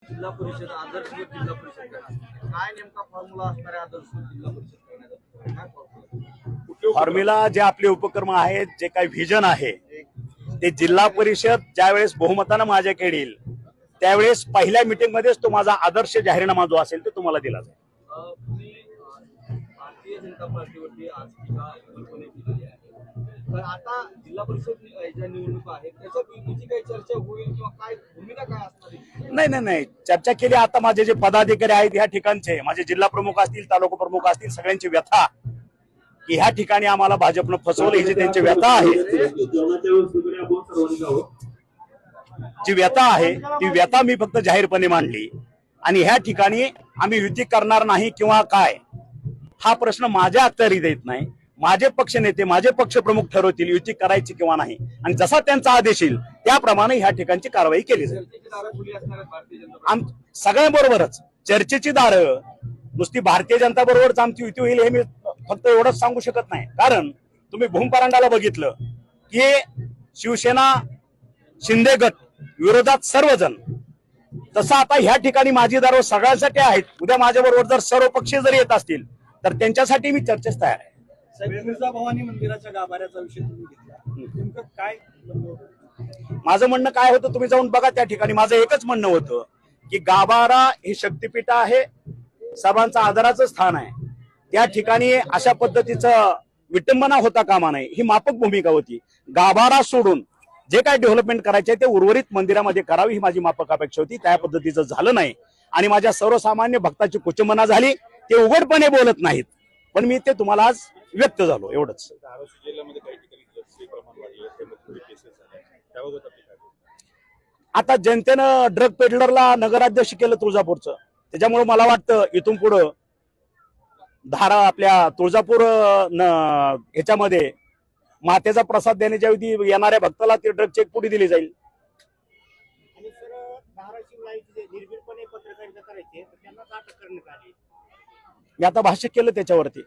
जिल्हा परिषद आदर्श जिल्हा परिषद काय नेमका फॉर्म्युला असणार आहे आदर्श जिल्हा परिषद करण्याचा काय फॉर्म्युला फॉर्म्युला जे आपले उपक्रम आहेत, जे काही व्हिजन आहे, ते जिल्हा परिषद ज्यावेळेस बहुमतानं माझ्याकडे येईल त्यावेळेस पहिल्या मीटिंग मध्येच तो माझा आदर्श जाहीरनामा जो असेल तो तुम्हाला दिला जाईल. तुम्ही भारतीय जनता पार्टीवरती आज टीका केलेली आहे, तर आता जिल्हा परिषद ज्या निवडणुका आहेत त्याच्यात युतीची काही चर्चा होईल किंवा काय भूमिका काय असणार आहे? नाही चर्चा केली. आता माझे जे पदाधिकारी आहेत ह्या ठिकाणचे, माझे जिल्हा प्रमुख असतील, तालुका प्रमुख असतील, सगळ्यांची व्यथा की ह्या ठिकाणी आम्हाला भाजपनं फसवलं ही जी त्यांची व्यथा आहे, जी व्यथा आहे ती व्यथा मी फक्त जाहीरपणे मांडली. आणि ह्या ठिकाणी आम्ही युती करणार नाही किंवा काय हा प्रश्न माझ्या अखत्यारीत येत नाही. माझे पक्ष नेते, माझे पक्ष प्रमुख ठरवतील युती करायची किंवा नाही, आणि जसा त्यांचा आदेश येईल त्याप्रमाणे ह्या ठिकाणची कारवाई केली जाईल. सगळ्यांबरोबरच चर्चेची दारं, नुसती भारतीय जनता बरोबरच आमची युती होईल हे मी फक्त एवढंच सांगू शकत नाही. कारण तुम्ही भूमपरांडाला बघितलं की शिवसेना, शिंदे गट विरोधात सर्वजण, तसं आता ह्या ठिकाणी माझी दारो सगळ्यांसाठी आहेत. उद्या माझ्या बरोबर जर सर्व पक्ष जर येत असतील तर त्यांच्यासाठी मी चर्चेस तयार आहे. भवानी मंदिराच्या गाभाऱ्याचा विषय तुम्ही घेतला, नेमकं काय माझं म्हणणं काय होतं तुम्ही जाऊन बघा त्या ठिकाणी. माझं एकच म्हणणं होतं की गाभारा हे शक्तिपीठ आहे, सर्वांचं आदराचं स्थान आहे. त्या ठिकाणी अशा पद्धतीचं विटंबना होता कामा नये, ही माफक भूमिका होती. गाभारा सोडून जे काय डेव्हलपमेंट करायचे ते उर्वरित मंदिरामध्ये करावी ही माझी माफक अपेक्षा होती. त्या पद्धतीचं झालं नाही आणि माझ्या सर्वसामान्य भक्ताची कुचंबना झाली. ते उघडपणे बोलत नाहीत, पण मी ते तुम्हाला आज व्यक्त झालो एवढंच. आता जनतेनं ड्रग पेडलरला नगराध्यक्ष केलं तुळजापूरचं, त्याच्यामुळे मला वाटतं इथून पुढं धारा आपल्या तुळजापूर ह्याच्यामध्ये मातेचा प्रसाद देण्याच्या ऐवजी येणाऱ्या भक्ताला ती ड्रग चेक पुढे दिली जाईल. आणि सर धाराशिवला निर्भीडपणे पत्रकारिता करायची तर त्यांना अटक करण्यात आली. मी आता भाष्य केलं त्याच्यावरती.